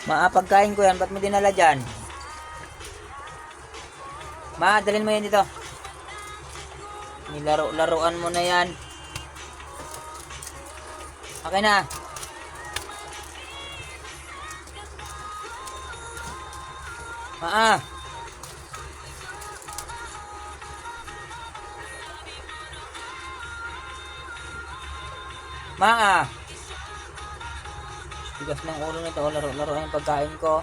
Pagkain ko yan. Ba't mo dinala dyan? Ma, dalhin mo yan dito. Nilaro-laruan mo na yan. Okay na. Maa. Tigas ng ulo nito. Laro-laruan yung pagkain ko.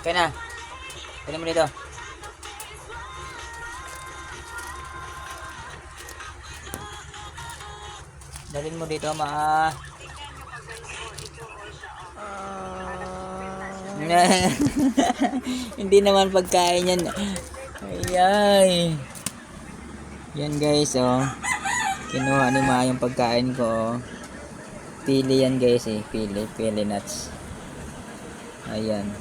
Okay na. Pwede mo dito. Dalhin mo dito, Ma. Hindi naman pagkain yan. Ayay. Yan guys, oh. Kinuha ni Ma yung pagkain ko, oh. Pili yan guys, eh. Pili nuts. Ayan.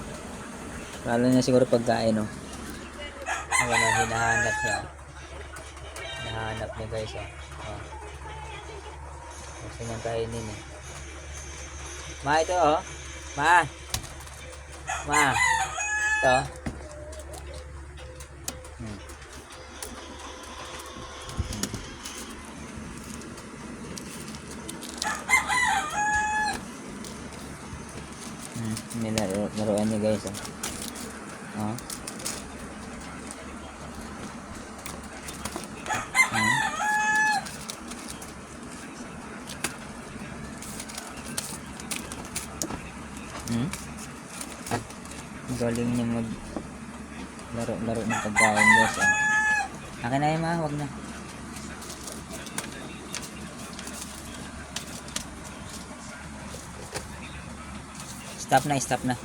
Lalo na siguro pagkain, oh. Ayan, hinahanap niya. Hinahanap niya guys, oh. Gusto niyang kainin, eh. Ma, ito, oh. Ma. Ito. Laruan niya guys, oh. Galing niya mag laro ng pagkain guys, oh. Akin na yun, Ma, wag na. Stop na.